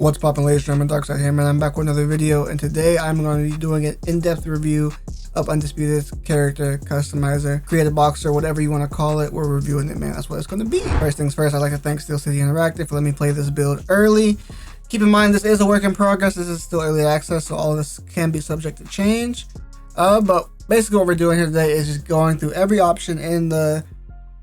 What's poppin', ladies and gentlemen, Darhkseid here, man. I'm back with another video, and today I'm going to be doing an in-depth review of Undisputed's character customizer, creative boxer, whatever you want to call it. We're reviewing it, man. That's what it's going to be. First things first, I'd like to thank Steel City Interactive for letting me play this build early. Keep in mind, this is a work in progress. This is still early access, so all of this can be subject to change. But basically what we're doing here today is just going through every option in the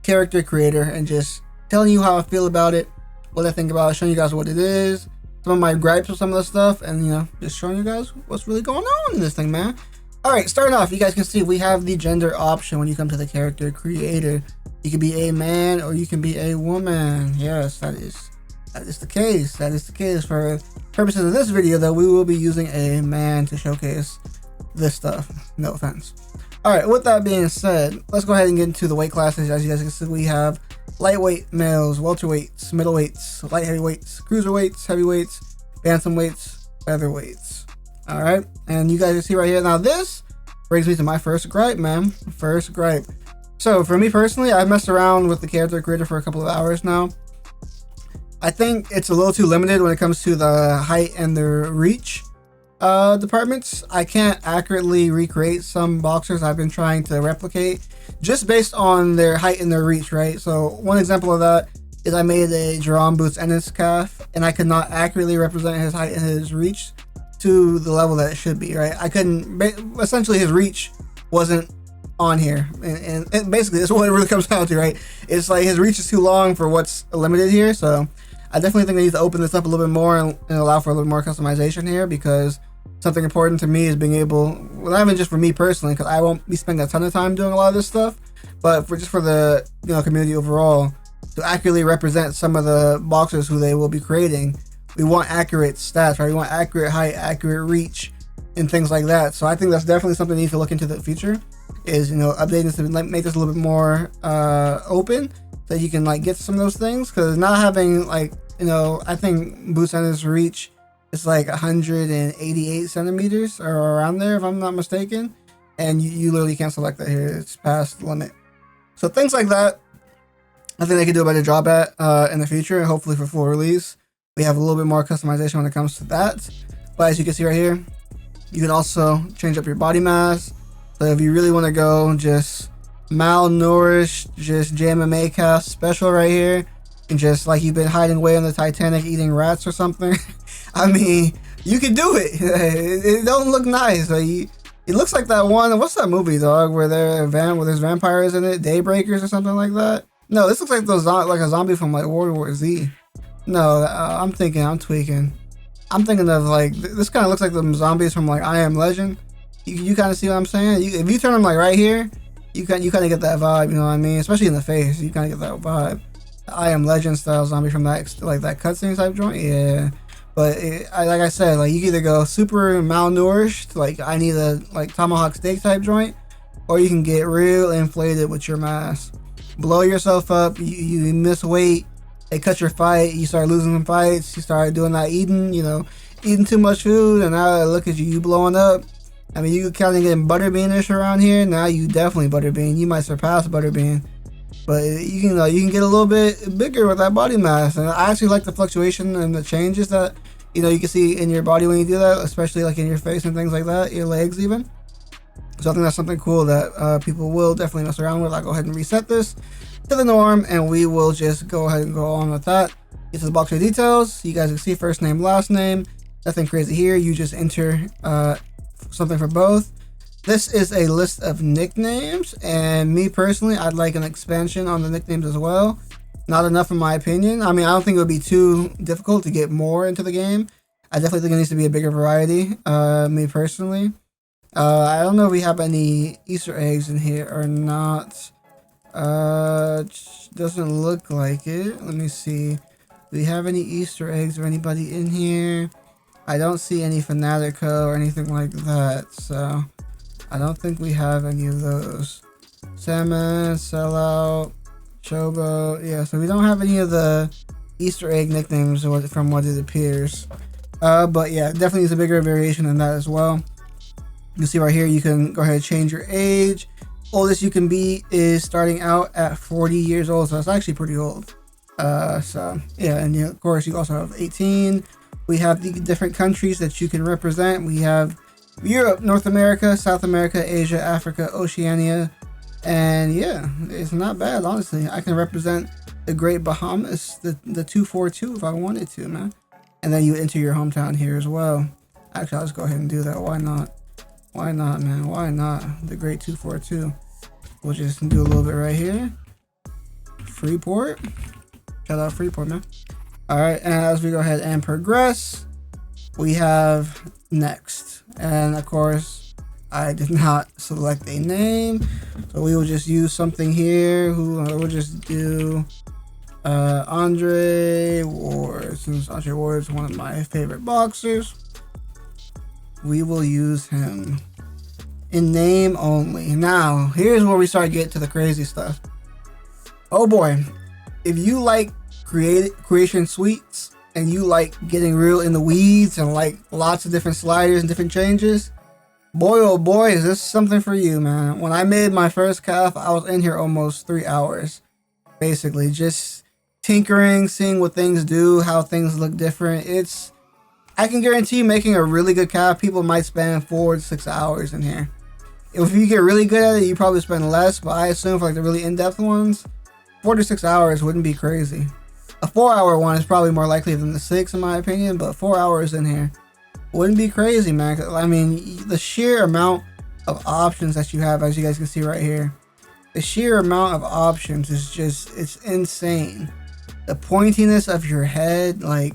character creator and just telling you how I feel about it, what I think about it, showing you guys what it is, some of my gripes with some of the stuff, and just showing you guys what's really going on in this thing, man. All right, starting off, you guys can see we have the gender option when you come to the character creator. You can be a man or you can be a woman. Yes, that is the case. That is the case. For purposes of this video, though, we will be using a man to showcase this stuff. No offense. All right, with that being said, let's go ahead and get into the weight classes. As you guys can see, we have lightweight males, welterweights, middleweights, light heavyweights, cruiserweights, heavyweights, bantamweights, featherweights. All right, and you guys can see right here. Now this brings me to my first gripe, man. First gripe. So for me personally, I've messed around with the character creator for a couple of hours now. I think it's a little too limited when it comes to the height and the reach departments. I can't accurately recreate some boxers I've been trying to replicate just based on their height and their reach, right? So one example of that is I made a Jerome Boots Ennis calf, and I could not accurately represent his height and his reach to the level that it should be, right? I couldn't, essentially his reach wasn't on here, and basically that's what it really comes down to, right? It's like his reach is too long for what's limited here. So I definitely think I need to open this up a little bit more and allow for a little more customization here, because something important to me is being able, well, not even just for me personally, because I won't be spending a ton of time doing a lot of this stuff, but for the community overall, to accurately represent some of the boxers who they will be creating. We want accurate stats, right? We want accurate height, accurate reach, and things like that. So I think that's definitely something you need to look into the future, is updating this to make this a little bit more open, so you can get some of those things. Because not having I think Boots Ennis reach is like 188 centimeters or around there, if I'm not mistaken, and you literally can't select that here. It's past the limit. So things like that, I think they could do a better job at in the future, and hopefully for full release we have a little bit more customization when it comes to that. But as you can see right here, you can also change up your body mass. So if you really want to go just malnourished, just JMMA cast special right here, and just like you've been hiding away on the Titanic eating rats or something, I mean, you can do it. It don't look nice. It looks like that one, what's that movie, dog, where there's vampires in it, Daybreakers or something like that? No, this looks like a zombie from World War Z. No, I'm tweaking. I'm thinking of this kind of looks like the zombies from I Am Legend. You kind of see what I'm saying? If you turn them right here, you kind of get that vibe, you know what I mean? Especially in the face, you kind of get that vibe. The I Am Legend style zombie from that that cutscene type joint, yeah. But like I said, you can either go super malnourished, I need a tomahawk steak type joint, or you can get real inflated with your mass, blow yourself up, you miss weight, they cut your fight, you start losing some fights, you start doing that eating too much food, and now look at you blowing up. I mean, you kind of getting butterbeanish around here. Now you definitely butterbean. You might surpass butterbean. But you can get a little bit bigger with that body mass, and I actually like the fluctuation and the changes that you can see in your body when you do that, especially in your face and things like that, your legs even. So I think that's something cool that people will definitely mess around with. I'll go ahead and reset this to the norm, and we will just go ahead and go on with that. Get to the boxer details. You guys can see first name, last name. Nothing crazy here. You just enter something for both. This is a list of nicknames, and me personally, I'd like an expansion on the nicknames as well. Not enough in my opinion. I mean, I don't think it would be too difficult to get more into the game. I definitely think it needs to be a bigger variety, me personally. I don't know if we have any Easter eggs in here or not. Doesn't look like it. Let me see. Do we have any Easter eggs or anybody in here? I don't see any fanatico or anything like that, so I don't think we have any of those. Salmon, Sellout, Chobo. Yeah, so we don't have any of the Easter egg nicknames from what it appears. But yeah, definitely is a bigger variation than that as well. You can see right here, you can go ahead and change your age. Oldest you can be is starting out at 40 years old, so it's actually pretty old. So yeah, and of course you also have 18, We have the different countries that you can represent. We have Europe, North America, South America, Asia, Africa, Oceania, and yeah, it's not bad, honestly. I can represent the Great Bahamas, the 242 if I wanted to, man. And then you enter your hometown here as well. Actually, I'll just go ahead and do that. Why not? Why not, man? Why not? The Great 242. We'll just do a little bit right here. Freeport. Shout out Freeport, man. All right, and as we go ahead and progress, we have next. And of course, I did not select a name, so we will just use something here. We'll just do Andre Ward. Since Andre Ward is one of my favorite boxers, we will use him in name only. Now, here's where we start to get to the crazy stuff. Oh boy, if you like creation suites and you like getting real in the weeds and like lots of different sliders and different changes, boy oh boy, is this something for you, man. When I made my first calf, I was in here almost 3 hours, basically just tinkering, seeing what things do, how things look different. I can guarantee making a really good calf, people might spend 4 to 6 hours in here. If you get really good at it, you probably spend less, but I assume for like the really in-depth ones, 4 to 6 hours wouldn't be crazy. A 4-hour one is probably more likely than the 6 in my opinion, but 4 hours in here wouldn't be crazy, man. I mean, the sheer amount of options that you have, as you guys can see right here, the sheer amount of options is just, it's insane. The pointiness of your head, like,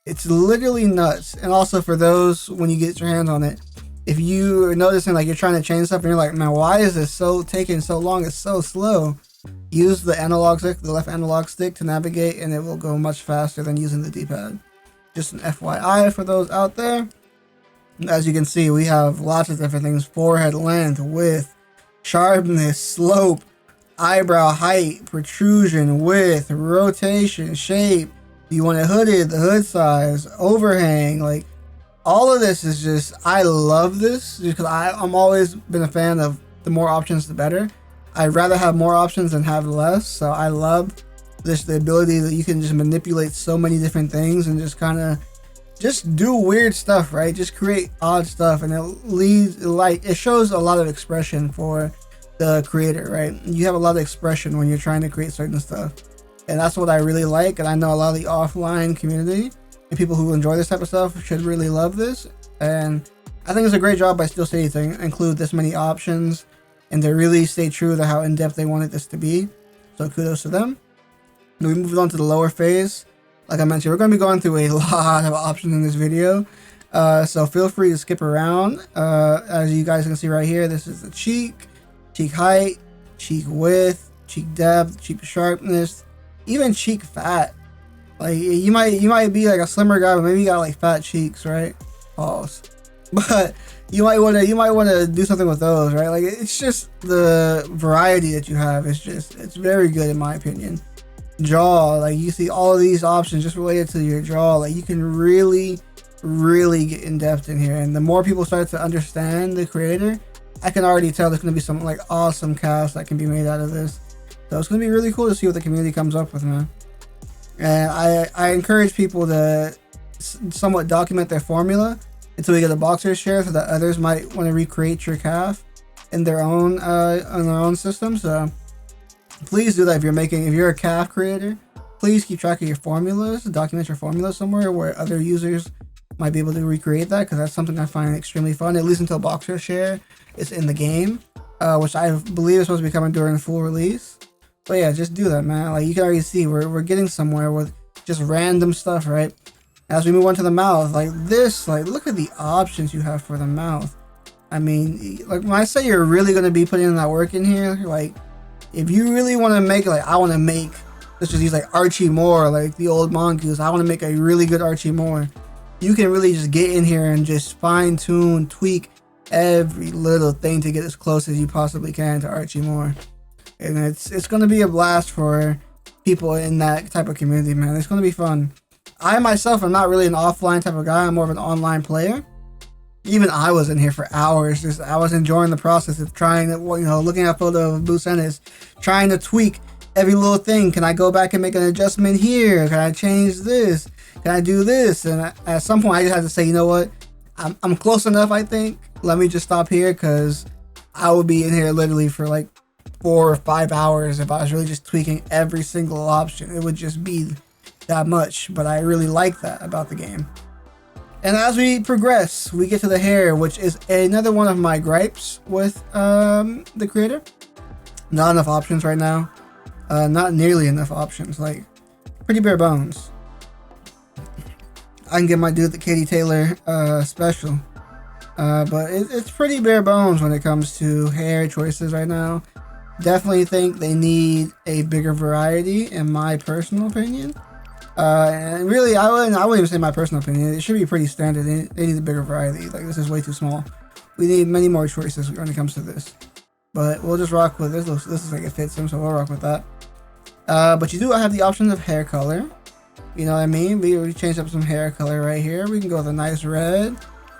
it's literally nuts. And also for those, when you get your hands on it, if you're noticing like you're trying to change stuff and you're like, man, why is this taking so long? It's so slow. Use the analog stick, the left analog stick to navigate, and it will go much faster than using the D-pad. Just an FYI for those out there. As you can see, we have lots of different things: forehead length, width, sharpness, slope, eyebrow height, protrusion, width, rotation, shape. Do you want it hooded, the hood size, overhang, like all of this is just, I love this because I'm always been a fan of the more options the better. I'd rather have more options than have less. So I love this, the ability that you can just manipulate so many different things and just kind of just do weird stuff, right? Just create odd stuff, and it shows a lot of expression for the creator, right? You have a lot of expression when you're trying to create certain stuff, and that's what I really like. And I know a lot of the offline community and people who enjoy this type of stuff should really love this, and I think it's a great job by Steel City to include this many options and to really stay true to how in-depth they wanted this to be. So kudos to them. Now we moved on to the lower phase. Like I mentioned, we're going to be going through a lot of options in this video, so feel free to skip around. As you guys can see right here, this is the cheek height, cheek width, cheek depth, cheek sharpness, even cheek fat. Like you might be like a slimmer guy, but maybe you got like fat cheeks, right? Pause. But you might want to do something with those, right? Like it's just the variety that you have. It's very good in my opinion. Jaw, like you see all of these options just related to your jaw. Like you can really get in depth in here, and the more people start to understand the creator, I can already tell there's gonna be some like awesome casts that can be made out of this. So it's gonna be really cool to see what the community comes up with, man. And I encourage people to somewhat document their formula until we get a boxer share, so that others might want to recreate your calf in their own on their own system. So please do that if you're a calf creator. Please keep track of your formulas, document your formula somewhere where other users might be able to recreate that, because that's something I find extremely fun, at least until boxer share is in the game, which I believe is supposed to be coming during full release. But yeah, just do that, man. Like you can already see we're getting somewhere with just random stuff, right? As we move on to the mouth, like this, like look at the options you have for the mouth. I mean, like when I say you're really going to be putting in that work in here, like if you really want to make, like I want to make, let's just use like Archie Moore, like the old mongoose. I want to make a really good Archie Moore. You can really just get in here and just fine tune, tweak every little thing to get as close as you possibly can to Archie Moore. And it's going to be a blast for people in that type of community, man. It's going to be fun. I myself am not really an offline type of guy. I'm more of an online player. Even I was in here for hours. I was enjoying the process of trying to, looking at a photo of Boots Ennis, trying to tweak every little thing. Can I go back and make an adjustment here? Can I change this? Can I do this? And at some point I just had to say, you know what? I'm close enough, I think. Let me just stop here, because I would be in here literally for like 4 or 5 hours if I was really just tweaking every single option. It would just be that much, but I really like that about the game. And as we progress, we get to the hair, which is another one of my gripes with the creator. Not enough options right now. Not nearly enough options. Like, pretty bare bones. I can get my dude the Katie Taylor special. But it's pretty bare bones when it comes to hair choices right now. Definitely think they need a bigger variety, in my personal opinion. And really, I wouldn't even say my personal opinion. It should be pretty standard. They need a bigger variety. Like, this is way too small. We need many more choices when it comes to this. But we'll just rock with this. This looks like it fits him, so we'll rock with that. But you do have the option of hair color. You know what I mean? We changed up some hair color right here. We can go with a nice red.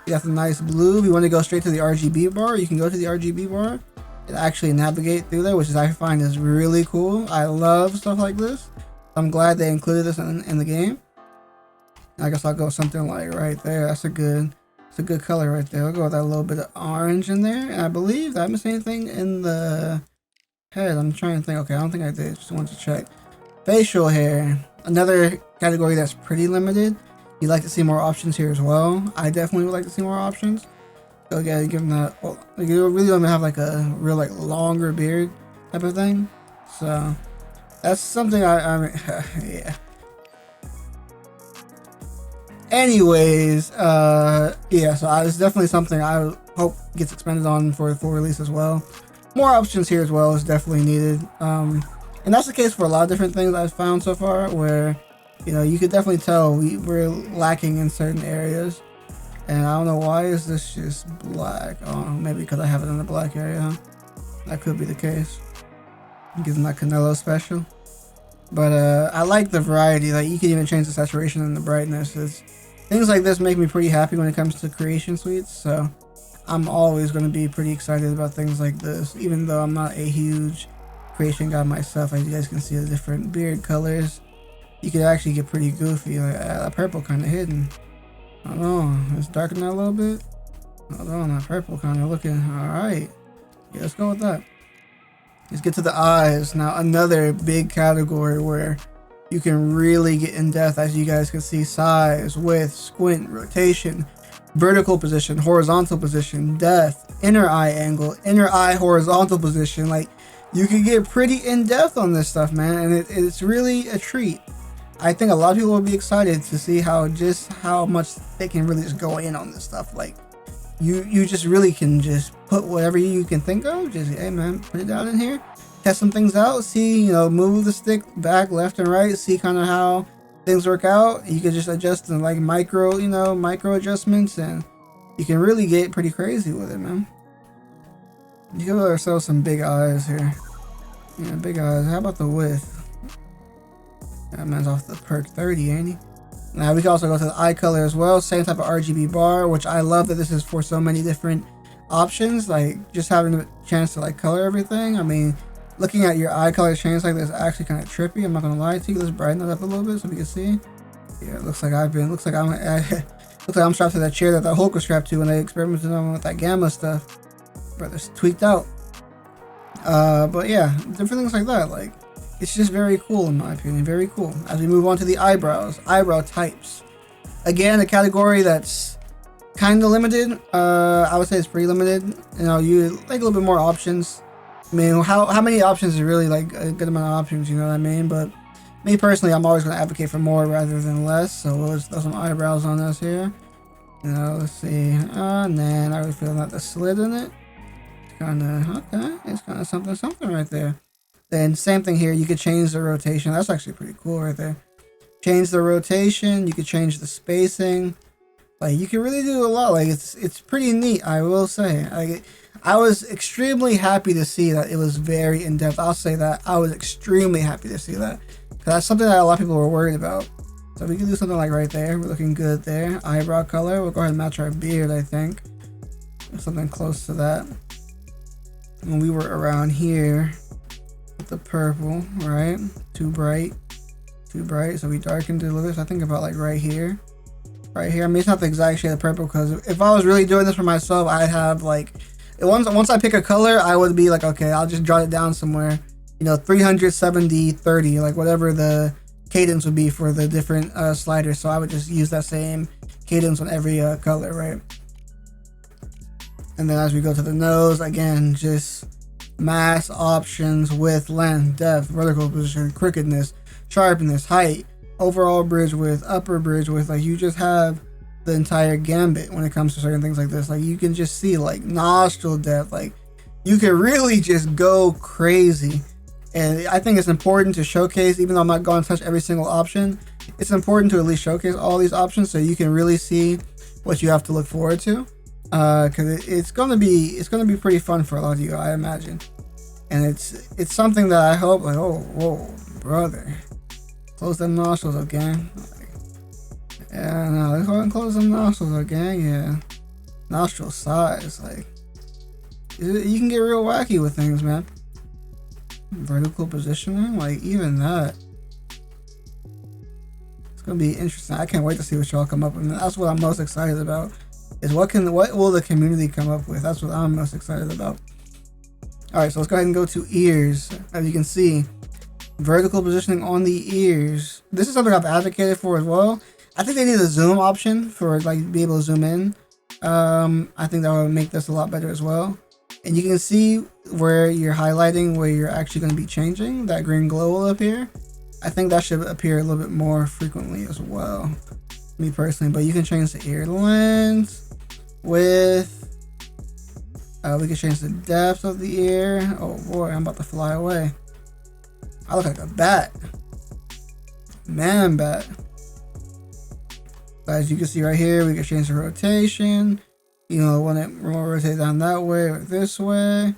We got the nice blue. If you want to go straight to the RGB bar, you can go to the RGB bar and actually navigate through there, which is, I find, is really cool. I love stuff like this. I'm glad they included this in the game. I guess I'll go something like right there. It's a good color right there. I'll go with that little bit of orange in there. And I believe I haven't seen anything in the head. I'm trying to think. Okay, I don't think I did. Just wanted to check. Facial hair. Another category that's pretty limited. You'd like to see more options here as well. I definitely would like to see more options. So yeah, give them that. Well, you really don't have like a real like longer beard type of thing. So that's something I mean, yeah. Anyways, yeah, so it's definitely something I hope gets expanded on for the full release as well. More options here as well is definitely needed. And that's the case for a lot of different things I've found so far, where, you know, you could definitely tell we're lacking in certain areas. And I don't know, why is this just black? Oh, maybe because I have it in the black area, huh? That could be the case. Give them that Canelo special. But I like the variety. Like, you can even change the saturation and the brightness. Things like this make me pretty happy when it comes to creation suites. So I'm always going to be pretty excited about things like this, even though I'm not a huge creation guy myself. As you guys can see, the different beard colors, you could actually get pretty goofy. Like, that purple kind of hidden. I don't know, let's darken that a little bit. Hold on, that purple kind of looking alright. Yeah, let's go with that. Let's get to the eyes. Now, another big category where you can really get in depth. As you guys can see, size, width, squint, rotation, vertical position, horizontal position, depth, inner eye angle, inner eye horizontal position. Like, you can get pretty in depth on this stuff, man, and it's really a treat. I think a lot of people will be excited to see how much they can really just go in on this stuff. Like, you just really can just put whatever you can think of. Just, hey man, put it down in here, test some things out, see, you know, move the stick back, left and right, see kind of how things work out. You can just adjust in like micro adjustments, and you can really get pretty crazy with it, man. You give ourselves some big eyes here. Yeah, big eyes. How about the width? That man's off the perk 30, ain't he? Now we can also go to the eye color as well. Same type of RGB bar, which I love that this is for so many different options. Like, just having a chance to like color everything. I mean, looking at your eye color change like this is actually kind of trippy. I'm not gonna lie to you. Let's brighten it up a little bit so we can see. Yeah, it looks like looks like I'm strapped to that chair that the Hulk was strapped to when they experimented on with that gamma stuff. Brother's tweaked out. But yeah, different things like that. Like, it's just very cool in my opinion, very cool. As we move on to the eyebrows, eyebrow types. Again, a category that's kind of limited. I would say it's pretty limited. You know, you like a little bit more options. I mean, how many options is really like a good amount of options, you know what I mean? But me personally, I'm always going to advocate for more rather than less. So let's throw some eyebrows on us here. You know, let's see. And then I would feel that the slit in it. It's kind of, okay, it's kind of something right there. Then same thing here, you could change the rotation. That's actually pretty cool right there. Change the rotation, you could change the spacing. Like, you can really do a lot. Like, it's pretty neat, I will say. Like, I was extremely happy to see that it was very in-depth. I'll say that. I was extremely happy to see that. That's something that a lot of people were worried about. So we can do something like right there. We're looking good there. Eyebrow color, we'll go ahead and match our beard, I think. Something close to that. When we were around here, with the purple, right? Too bright. too bright, so we darkened it a little bit. So I think about like right here. Right here. I mean, it's not the exact shade of purple, because if I was really doing this for myself, I'd have like, once I pick a color, I would be like, okay, I'll just jot it down somewhere, you know, 370 30, like whatever the cadence would be for the different sliders. So I would just use that same cadence on every color, right? And then as we go to the nose, again, just mask, options, width, length, depth, vertical position, crookedness, sharpness, height, overall bridge width, upper bridge width. Like, you just have the entire gambit when it comes to certain things like this. Like, you can just see like nostril depth. Like, you can really just go crazy. And I think it's important to showcase, even though I'm not going to touch every single option, it's important to at least showcase all these options so you can really see what you have to look forward to. Because it's gonna be pretty fun for a lot of you, I imagine. And it's something that I hope, like, oh, whoa, brother, close them nostrils, okay? Like, yeah, no, let's go ahead and close them nostrils, okay? Yeah, nostril size, like, you can get real wacky with things, man. Vertical positioning, like, even that, it's gonna be interesting. I can't wait to see what y'all come up with. And that's what I'm most excited about, is what will the community come up with. That's what I'm most excited about. All right, so let's go ahead and go to ears. As you can see, vertical positioning on the ears. This is something I've advocated for as well. I think they need a zoom option for like be able to zoom in. I think that would make this a lot better as well. And you can see where you're highlighting, where you're actually going to be changing. That green glow will appear. I think that should appear a little bit more frequently as well, me personally. But you can change the ear length, width. We can change the depth of the ear. Oh boy, I'm about to fly away. I look like a bat. Man bat. But as you can see right here, we can change the rotation. You know, want it rotate down that way or this way.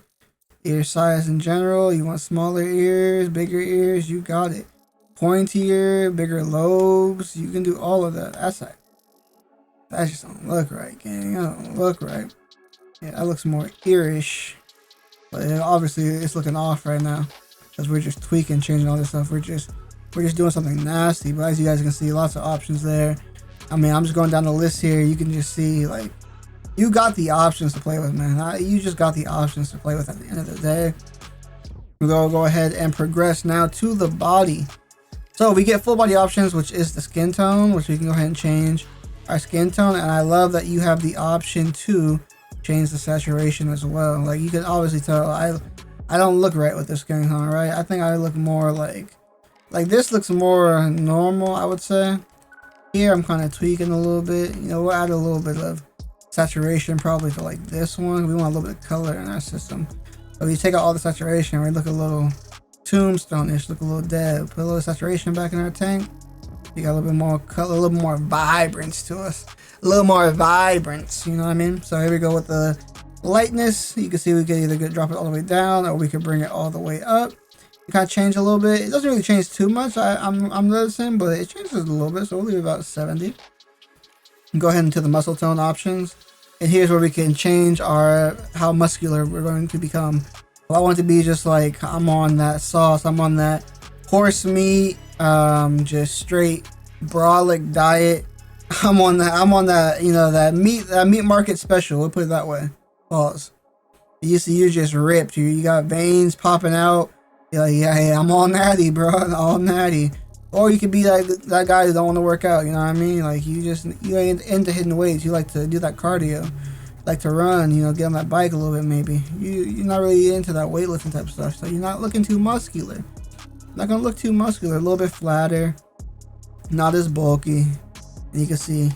Ear size in general. You want smaller ears, bigger ears, you got it. Pointier, bigger lobes. You can do all of that. That just don't look right, gang. That don't look right. Yeah, that looks more earish. But obviously it's looking off right now, because we're just tweaking, changing all this stuff. We're just doing something nasty. But as you guys can see, lots of options there. I mean, I'm just going down the list here. You can just see, like, you got the options to play with, man. You just got the options to play with at the end of the day. We'll go ahead and progress now to the body. So we get full body options, which is the skin tone, which we can go ahead and change our skin tone. And I love that you have the option to change the saturation as well. Like, you can obviously tell I don't look right with the skin tone, right? I think I look more like this looks more normal, I would say. Here I'm kind of tweaking a little bit. You know, we'll add a little bit of saturation probably to like this one. We want a little bit of color in our system. So we take out all the saturation, we look a little tombstone-ish, look a little dead. Put a little saturation back in our tank. You got a little bit more color, a little more vibrance to us. A little more vibrance, you know what I mean? So here we go with the lightness. You can see we can either drop it all the way down, or we can bring it all the way up. You kind of change a little bit. It doesn't really change too much, I'm noticing, but it changes a little bit, so we'll leave about 70. Go ahead into the muscle tone options, and here's where we can change how muscular we're going to become. Well, I want it to be just like, I'm on that sauce, I'm on that horse meat, just straight brolic diet. I'm on that, you know, that meat market special. We'll put it that way. Pause. You see, you're just ripped. You got veins popping out. You're like, yeah, I'm all natty, bro, all natty. Or you could be like that guy who don't want to work out. You know what I mean? Like, you ain't into hitting weights. You like to do that cardio, like to run. You know, get on that bike a little bit maybe. You're not really into that weightlifting type of stuff. So you're not looking too muscular. Not gonna look too muscular. A little bit flatter, not as bulky. And you can see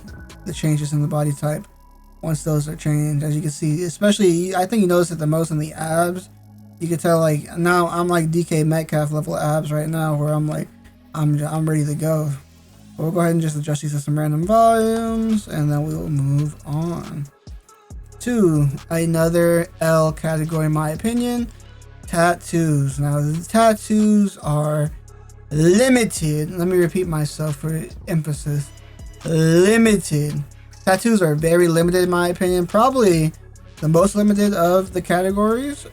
the changes in the body type once those are changed. As you can see, especially, I think you notice it the most in the abs. You can tell, like, now I'm like DK Metcalf level abs right now, where I'm like, I'm ready to go. But we'll go ahead and just adjust these to some random volumes, and then we will move on to another L category, in my opinion. Tattoos. Now, the tattoos are limited. Let me repeat myself for emphasis. Limited. Tattoos are very limited, in my opinion. Probably the most limited of the categories.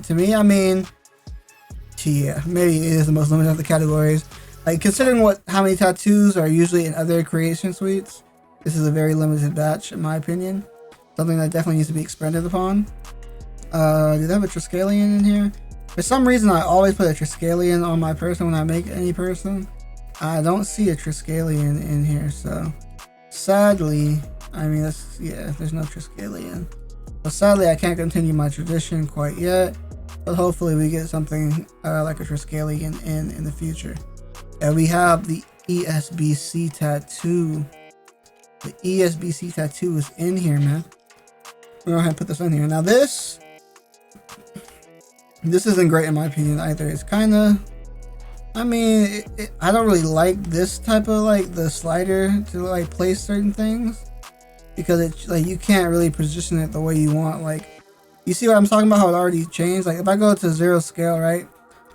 To me, I mean, yeah, maybe it is the most limited of the categories. Like, considering how many tattoos are usually in other creation suites, this is a very limited batch in my opinion. Something that definitely needs to be expanded upon. Do they have a Triskelion in here? For some reason, I always put a Triskelion on my person when I make any person. I don't see a Triskelion in here, so sadly, I mean, there's no Triskelion. So sadly, I can't continue my tradition quite yet, but hopefully we get something like a Triskelion in the future. And we have the ESBC tattoo. The ESBC tattoo is in here, man. We're gonna go ahead and put this in here. Now this isn't great in my opinion either. It's kind of, I mean, I don't really like this type of like the slider to like place certain things, because it's like you can't really position it the way you want. Like, you see what I'm talking about, how it already changed? Like if I go to 0 scale, right,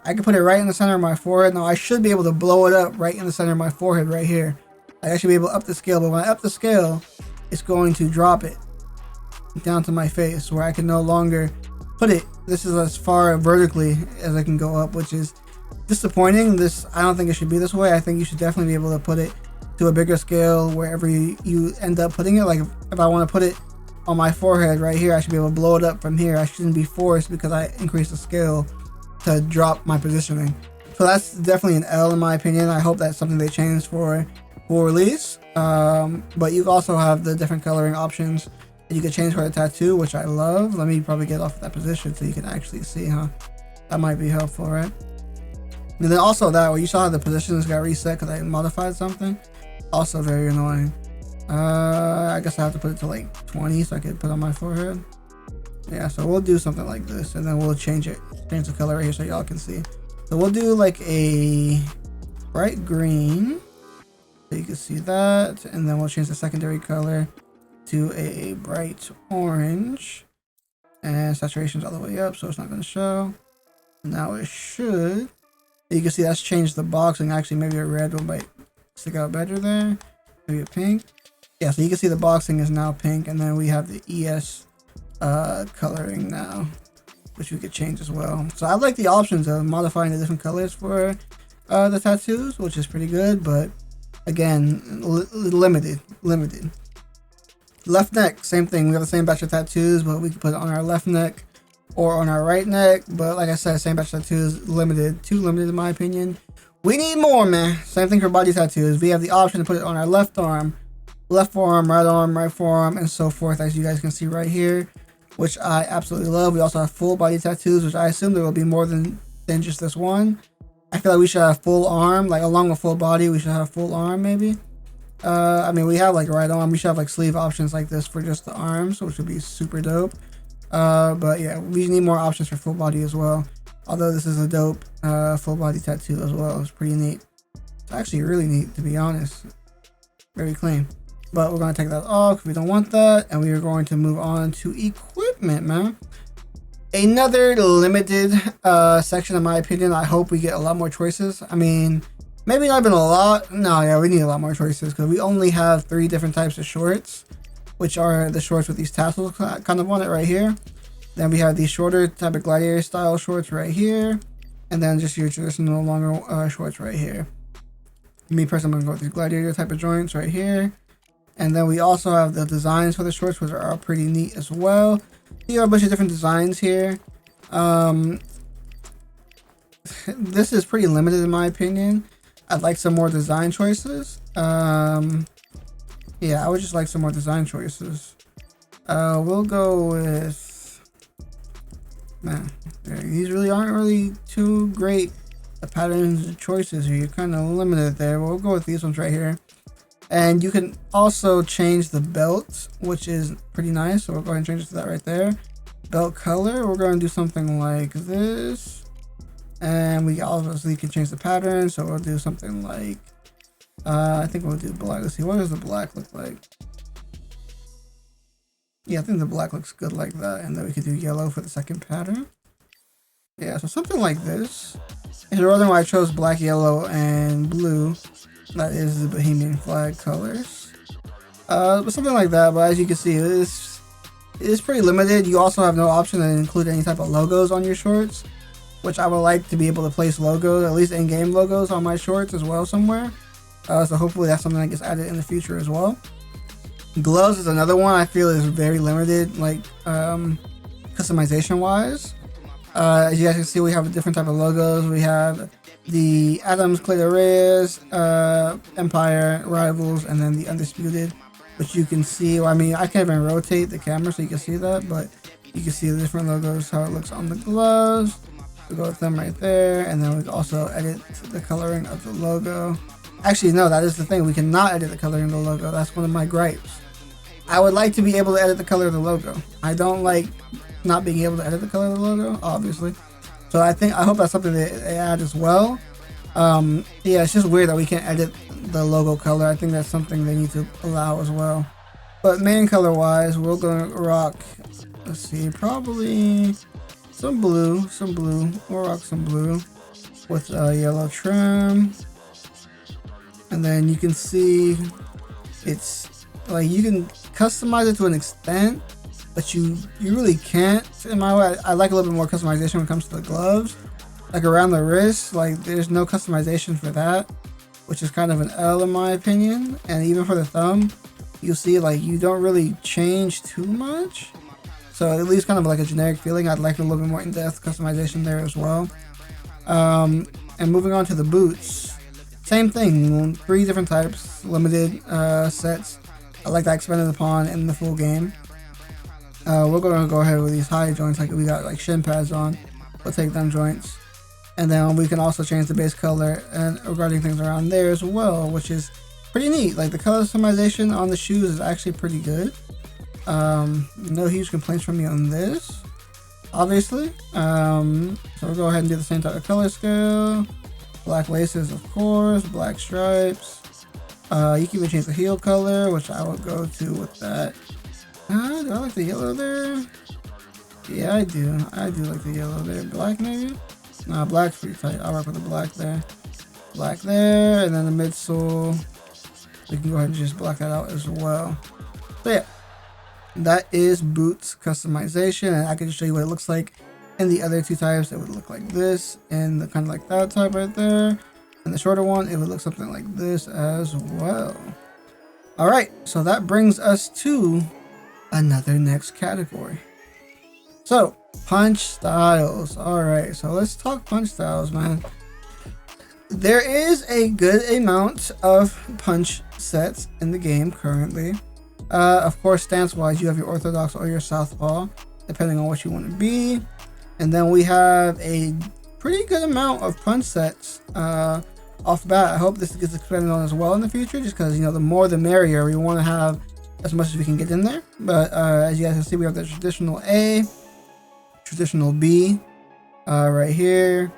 I can put it right in the center of my forehead. Now I should be able to blow it up right in the center of my forehead right here. Like, I should be able to up the scale, but when I up the scale, it's going to drop it down to my face where I can no longer put it. This is as far vertically as I can go up, which is disappointing. I don't think it should be this way. I think you should definitely be able to put it to a bigger scale wherever you end up putting it. Like if I want to put it on my forehead right here, I should be able to blow it up from here. I shouldn't be forced because I increased the scale to drop my positioning. So that's definitely an L in my opinion. I hope that's something they change for release. But you also have the different coloring options that you can change for the tattoo, which I love. Let me probably get off that position so you can actually see, huh? That might be helpful, right? And then also that where you saw how the positions got reset because I modified something, also very annoying. I guess I have to put it to like 20 so I can put on my forehead. Yeah, so we'll do something like this, and then we'll change the color right here so y'all can see. So we'll do like a bright green, so you can see that, and then we'll change the secondary color to a bright orange, and saturation's all the way up, so it's not going to show. Now it should. You can see that's changed the box, and actually maybe a red one might stick out better there. Maybe a pink. Yeah, so you can see the boxing is now pink, and then we have the ES coloring now, which we could change as well. So I like the options of modifying the different colors for the tattoos, which is pretty good, but again, limited. Left neck, same thing. We have the same batch of tattoos, but we can put it on our left neck or on our right neck. But like I said, same batch of tattoos, too limited in my opinion. We need more, man. Same thing for body tattoos. We have the option to put it on our left arm, left forearm, right forearm, and so forth, as you guys can see right here, which I absolutely love. We also have full body tattoos, which I assume there will be more than just this one. I feel like we should have full arm, like along with full body, we should have full arm maybe. I mean, we have like right arm, we should have like sleeve options like this for just the arms, which would be super dope. But yeah, we need more options for full body as well. Although this is a dope full body tattoo as well. It's pretty neat. It's actually really neat, to be honest. Very clean. But we're going to take that off because we don't want that. And we are going to move on to equipment, man. Another limited section, in my opinion. I hope we get a lot more choices. I mean, maybe not even a lot. No, yeah, we need a lot more choices because we only have 3 different types of shorts, which are the shorts with these tassels kind of on it right here. Then we have these shorter type of gladiator style shorts right here. And then just your traditional longer shorts right here. Me personally, I'm going to go with these gladiator type of joints right here. And then we also have the designs for the shorts, which are pretty neat as well. You have a bunch of different designs here. This is pretty limited in my opinion. I'd like some more design choices. Yeah, I would just like some more design choices. We'll go with, man, these really aren't really too great. The patterns and choices here, you're kind of limited there. We'll go with these ones right here. And you can also change the belt, which is pretty nice. So we'll go ahead and change it to that right there. Belt color, we're going to do something like this. And we obviously can change the pattern. So we'll do something like, I think we'll do black. Let's see, what does the black look like? Yeah, I think the black looks good like that. And then we could do yellow for the second pattern. Yeah, so something like this. If you're wondering why I chose black, yellow, and blue, that is the Bohemian flag colors. But something like that. But as you can see, it is pretty limited. You also have no option to include any type of logos on your shorts. which I would like to be able to place logos, at least in-game logos on my shorts as well somewhere. So hopefully that's something that gets added in the future as well. Gloves is another one I feel is very limited, like customization wise. As you guys can see, we have different type of logos. We have the Atoms, Clay Reyes, Empire, Rivals, and then the Undisputed, which you can see. Well, I mean, I can't even rotate the camera so you can see that, but you can see the different logos, how it looks on the gloves. We go with them right there, and then we can also edit the coloring of the logo. Actually, no, that is the thing. We cannot edit the coloring of the logo. That's one of my gripes. I would like to be able to edit the color of the logo. I don't like not being able to edit the color of the logo, obviously. So I hope that's something they add as well. Yeah, it's just weird that we can't edit the logo color. I think that's something they need to allow as well. But main color wise, we're gonna rock, let's see, probably some blue. We'll rock some blue with yellow trim. And then you can see it's like you can customize it to an extent, but you really can't. In my way, I like a little bit more customization when it comes to the gloves, like around the wrist. Like there's no customization for that, which is kind of an L in my opinion. And even for the thumb, you see like you don't really change too much. So it leaves kind of like a generic feeling. I'd like a little bit more in-depth customization there as well. And moving on to the boots. Same thing, 3 different types, limited sets. I like that expanded upon in the full game. We're going to go ahead with these high joints, like we got like shin pads on. We'll take them joints. And then we can also change the base color and regarding things around there as well, which is pretty neat. Like the color customization on the shoes is actually pretty good. No huge complaints from me on this, obviously. So we'll go ahead and do the same type of color scale. Black laces, of course, black stripes. You can even change the heel color, which I would go to with that. Do I like the yellow there? Yeah, I do. I do like the yellow there. Black maybe? Nah, black's pretty tight. I'll rock with the black there. Black there, and then the midsole. We can go ahead and just block that out as well. So yeah, that is boots customization, and I can just show you what it looks like in the other 2 types. It would look like this, and the kind of like that type right there. And the shorter one, it would look something like this as well. All right, so that brings us to another next category. So punch styles. All right, so let's talk punch styles, man. There is a good amount of punch sets in the game currently. Of course, stance wise, you have your orthodox or your southpaw, depending on what you want to be. And then we have a pretty good amount of punch sets off the bat. I hope this gets expanded on as well in the future, just because, you know, the more the merrier. We want to have as much as we can get in there. But as you guys can see, we have the traditional A, traditional B, right here.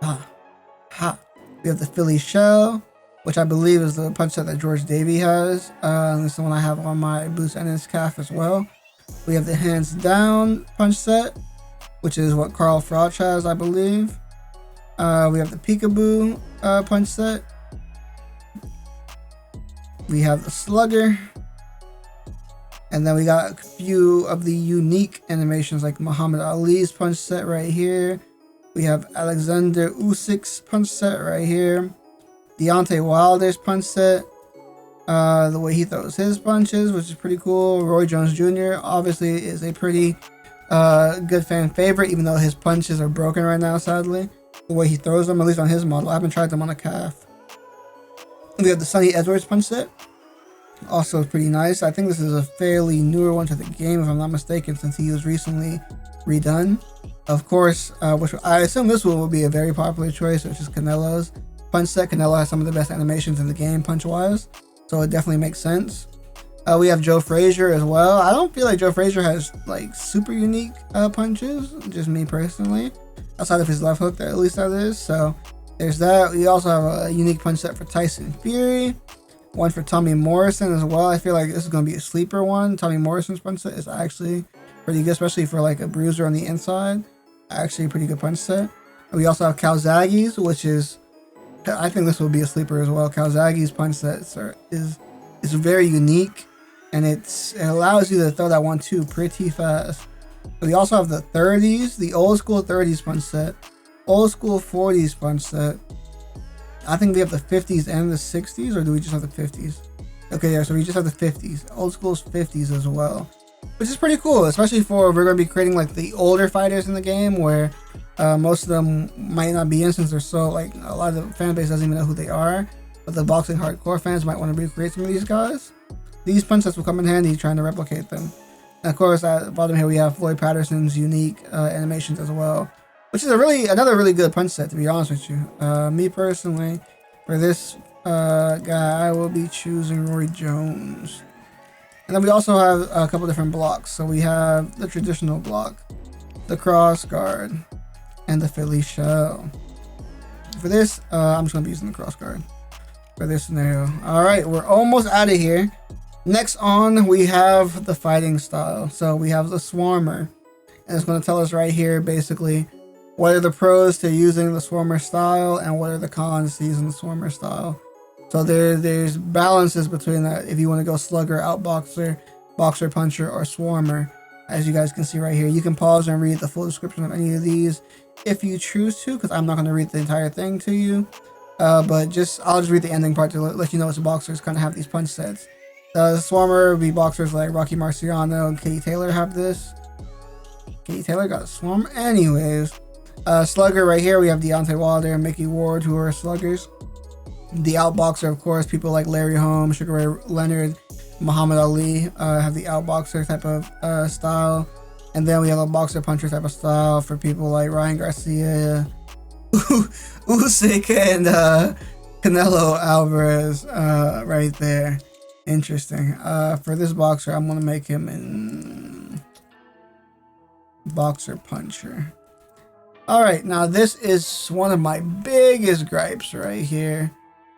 We have the Philly Shell, which I believe is the punch set that George Davey has. This is the one I have on my boots and his calf as well. We have the hands down punch set, which is what Carl Froch has, I believe. We have the peekaboo punch set. We have the slugger. And then we got a few of the unique animations like Muhammad Ali's punch set right here. We have Alexander Usyk's punch set right here. Deontay Wilder's punch set. The way he throws his punches, which is pretty cool. Roy Jones Jr. obviously is a pretty good fan favorite, even though his punches are broken right now, sadly. The way he throws them, at least on his model. I haven't tried them on a calf. We have the Sonny Edwards punch set. Also pretty nice. I think this is a fairly newer one to the game, if I'm not mistaken, since he was recently redone. Of course, which I assume this one will be a very popular choice, which is Canelo's punch set. Canelo has some of the best animations in the game, punch-wise. So it definitely makes sense. We have Joe Frazier as well. I don't feel like Joe Frazier has like super unique punches, just me personally, outside of his left hook, at least that is. So there's that. We also have a unique punch set for Tyson Fury, one for Tommy Morrison as well. I feel like this is going to be a sleeper one. Tommy Morrison's punch set is actually pretty good, especially for like a bruiser on the inside. Actually a pretty good punch set. We also have Calzaghe's, which is, I think this will be a sleeper as well. Calzaghe's punch set is very unique, and it allows you to throw that 1-2 pretty fast. We also have the 30s, the old school 30s punch set, old school 40s punch set. I think we have the 50s and the 60s, or do we just have the 50s? Okay, yeah, so we just have the 50s. Old school's 50s as well, which is pretty cool, especially for we're going to be creating like the older fighters in the game where most of them might not be in since they're so like a lot of the fan base doesn't even know who they are, but the boxing hardcore fans might want to recreate some of these guys. These punch sets will come in handy trying to replicate them. And of course, at the bottom here we have Floyd Patterson's unique animations as well, which is another really good punch set, to be honest with you. Me personally, for this guy, I will be choosing Roy Jones. And then we also have a couple different blocks. So we have the traditional block, the cross guard, and the Philly shell. For this, I'm just going to be using the cross guard for this scenario. All right, we're almost out of here. Next on, we have the fighting style. So we have the Swarmer, and it's going to tell us right here, basically, what are the pros to using the Swarmer style and what are the cons to using the Swarmer style. So there's balances between that if you want to go slugger, outboxer, boxer, puncher, or Swarmer. As you guys can see right here, you can pause and read the full description of any of these if you choose to, because I'm not going to read the entire thing to you. But I'll just read the ending part to let you know which boxers kind of have these punch sets. The Swarmer would be boxers like Rocky Marciano and Katie Taylor have this. Katie Taylor got a Swarm. Anyways, slugger right here, we have Deontay Wilder and Mickey Ward, who are sluggers. The outboxer, of course, people like Larry Holmes, Sugar Ray Leonard, Muhammad Ali have the outboxer type of style. And then we have a boxer puncher type of style for people like Ryan Garcia, Usyk, and Canelo Alvarez right there. Interesting. For this boxer, I'm going to make him in boxer puncher. Alright, now this is one of my biggest gripes right here,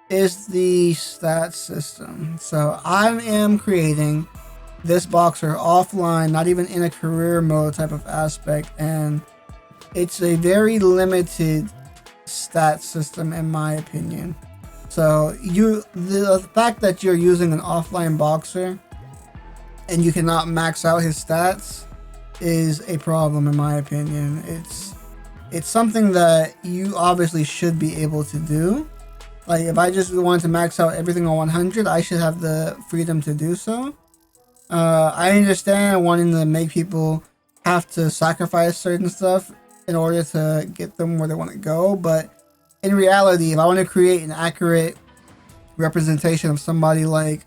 is the stat system. So I am creating this boxer offline, not even in a career mode type of aspect, and it's a very limited stat system in my opinion. So the fact that you're using an offline boxer and you cannot max out his stats is a problem in my opinion. It's something that you obviously should be able to do. Like if I just wanted to max out everything on 100, I should have the freedom to do so. I understand wanting to make people have to sacrifice certain stuff in order to get them where they want to go, but in reality, if I want to create an accurate representation of somebody like,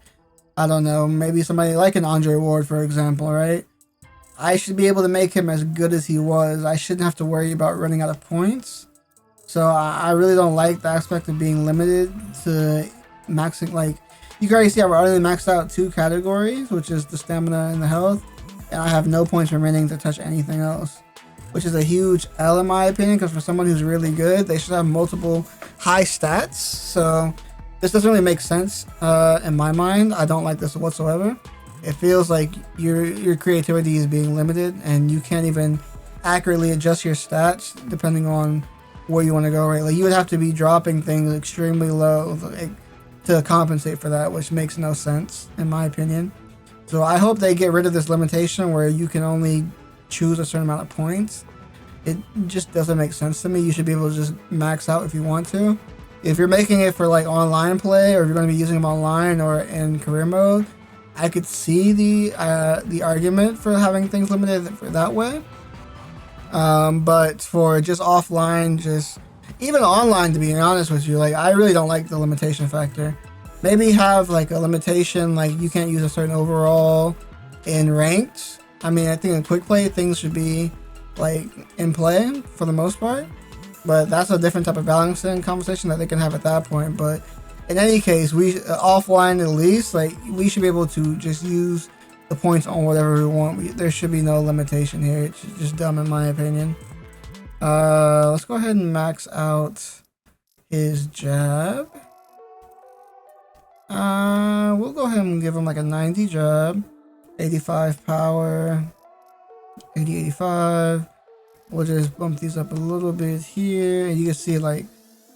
I don't know, maybe somebody like an Andre Ward, for example, right? I should be able to make him as good as he was. I shouldn't have to worry about running out of points. So I really don't like the aspect of being limited to maxing. Like, you can already see I've already maxed out 2 categories, which is the stamina and the health, and I have no points remaining to touch anything else, which is a huge L in my opinion, because for someone who's really good, they should have multiple high stats. So this doesn't really make sense in my mind. I don't like this whatsoever. It feels like your creativity is being limited and you can't even accurately adjust your stats depending on where you want to go, right? Like you would have to be dropping things extremely low to compensate for that, which makes no sense in my opinion. So I hope they get rid of this limitation where you can only choose a certain amount of points. It just doesn't make sense to me. You should be able to just max out if you want to. If you're making it for like online play, or if you're going to be using them online or in career mode, I could see the argument for having things limited for that way. But for just offline, just even online, to be honest with you, like I really don't like the limitation factor. Maybe have like a limitation, like you can't use a certain overall in ranked. I mean, I think in quick play things should be like in play for the most part, but that's a different type of balancing conversation that they can have at that point. But in any case, we offline at least, like we should be able to just use the points on whatever we want. There should be no limitation here. It's just dumb in my opinion. Let's go ahead and max out his jab. We'll go ahead and give him like a 90 jab, 85 power, 85. We'll just bump these up a little bit here, and you can see like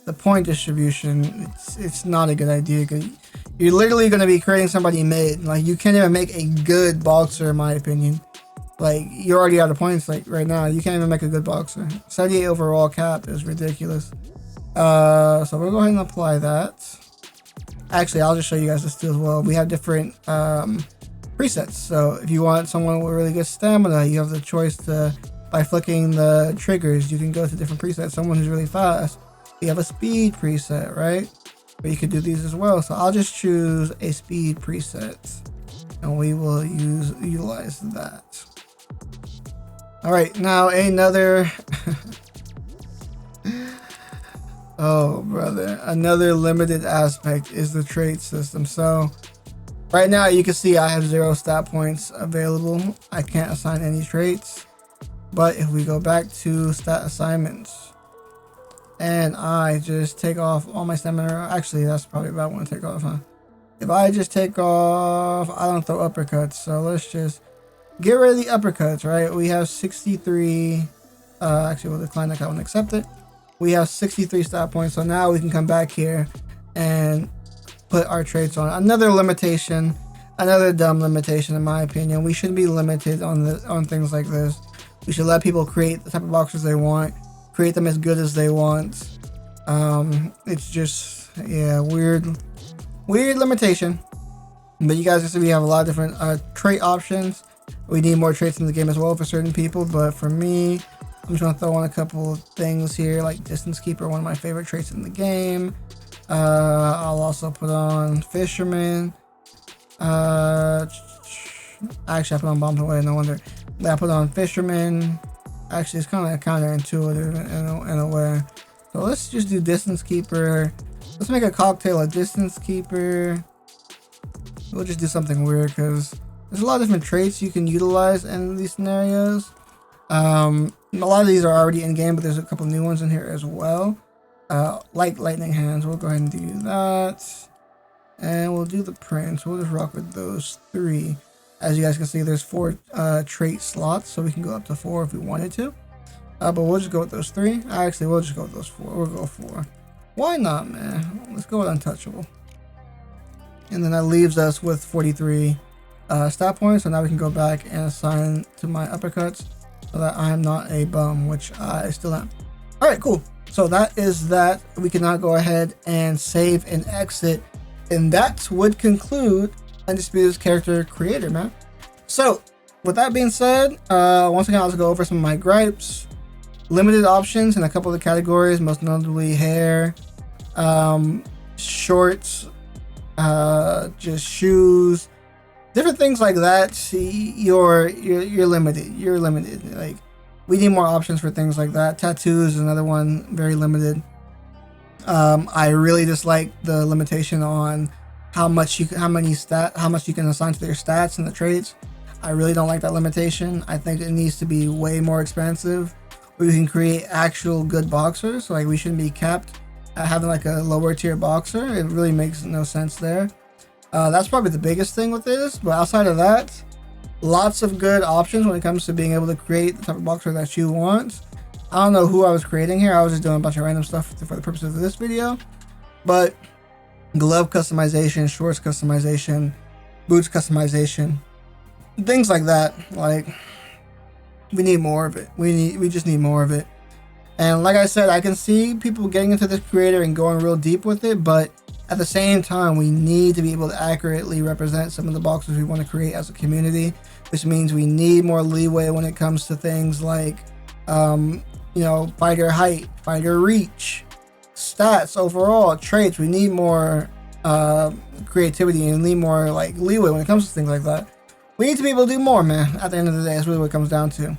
the point distribution. It's not a good idea because you're literally going to be creating somebody mid. Like you can't even make a good boxer in my opinion Like, you're already out of points. Like, right now, you can't even make a good boxer. 78 overall cap is ridiculous. So we'll go ahead and apply that. Actually, I'll just show you guys this too as well. We have different presets. So if you want someone with really good stamina, you have the choice to, by flicking the triggers, you can go to different presets. Someone who's really fast, you have a speed preset, right? But you could do these as well. So I'll just choose a speed preset, and we will utilize that. All right, now another oh brother, another limited aspect is the trait system. So right now you can see I have 0 stat points available. I can't assign any traits. But if we go back to stat assignments and I just take off all my stamina, actually that's probably about one to take off, huh? If I just take off, I don't throw uppercuts, so let's just get rid of the uppercuts, right? We have 63, actually we'll decline that, I won't accept it. We have 63 stat points, so now we can come back here and put our traits on. Another limitation, another dumb limitation in my opinion. We shouldn't be limited on things like this. We should let people create the type of boxers they want, create them as good as they want. It's just, yeah, weird limitation. But you guys can see we have a lot of different trait options. We need more traits in the game as well for certain people, but for me, I'm just gonna throw on a couple of things here, like Distance Keeper, one of my favorite traits in the game. I'll also put on Fisherman. Actually, I put on Bombs Away, no wonder. I put on Fisherman. Actually, it's kind of counterintuitive in a way. So let's just do Distance Keeper. Let's make a cocktail of Distance Keeper. We'll just do something weird because there's a lot of different traits you can utilize in these scenarios. A lot of these are already in game, but there's a couple new ones in here as well. Like Lightning Hands, we'll go ahead and do that. And we'll do the Prince. We'll just rock with those 3. As you guys can see, there's 4 trait slots, so we can go up to 4 if we wanted to. But we'll just go with those 3. Actually, we'll just go with those 4. We'll go 4. Why not, man? Let's go with Untouchable. And then that leaves us with 43 stat points. So now we can go back and assign to my uppercuts so that I'm not a bum, which I still am. All right, cool. So that is that. We can now go ahead and save and exit. And that would conclude Undisputed's character creator, man. So with that being said, once again, I'll just go over some of my gripes. Limited options in a couple of the categories, most notably hair, shorts, just shoes, different things like that. You're limited. Like, we need more options for things like that. Tattoos is another one, very limited. I really dislike the limitation on how much you can assign to their stats and the traits. I really don't like that limitation. I think it needs to be way more expansive, where you can create actual good boxers. Like, we shouldn't be capped at having like a lower tier boxer. It really makes no sense there. That's probably the biggest thing with this, but outside of that, lots of good options when it comes to being able to create the type of boxer that you want. I don't know who I was creating here. I was just doing a bunch of random stuff for the purposes of this video, but glove customization, shorts customization, boots customization, things like that. Like, we need more of it. We just need more of it. And like I said, I can see people getting into this creator and going real deep with it, but at the same time, we need to be able to accurately represent some of the boxers we want to create as a community, which means we need more leeway when it comes to things like, fighter height, fighter reach, stats overall, traits. We need more creativity and need more like leeway when it comes to things like that. We need to be able to do more, man. At the end of the day, that's really what it comes down to.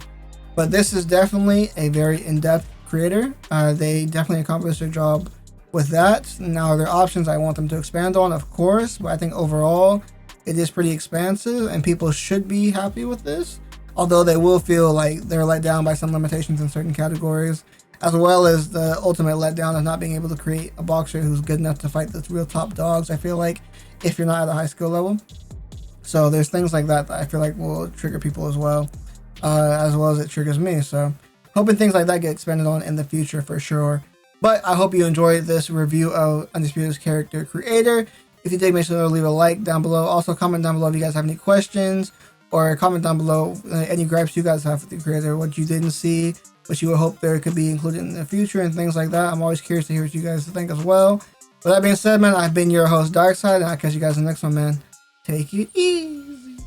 But this is definitely a very in-depth creator. They definitely accomplished their job with that. Now, there are options I want them to expand on, of course, but I think overall it is pretty expansive and people should be happy with this, although they will feel like they're let down by some limitations in certain categories, as well as the ultimate letdown of not being able to create a boxer who's good enough to fight the real top dogs, I feel like, if you're not at a high skill level. So there's things like that I feel like will trigger people as well as it triggers me. So hoping things like that get expanded on in the future for sure. But I hope you enjoyed this review of Undisputed's character creator. If you did, make sure to leave a like down below. Also, comment down below if you guys have any questions or comment down below any gripes you guys have with the creator, what you didn't see, what you would hope there could be included in the future, and things like that. I'm always curious to hear what you guys think as well. With that being said, man, I've been your host, Darhkseid, and I'll catch you guys in the next one, man. Take it easy.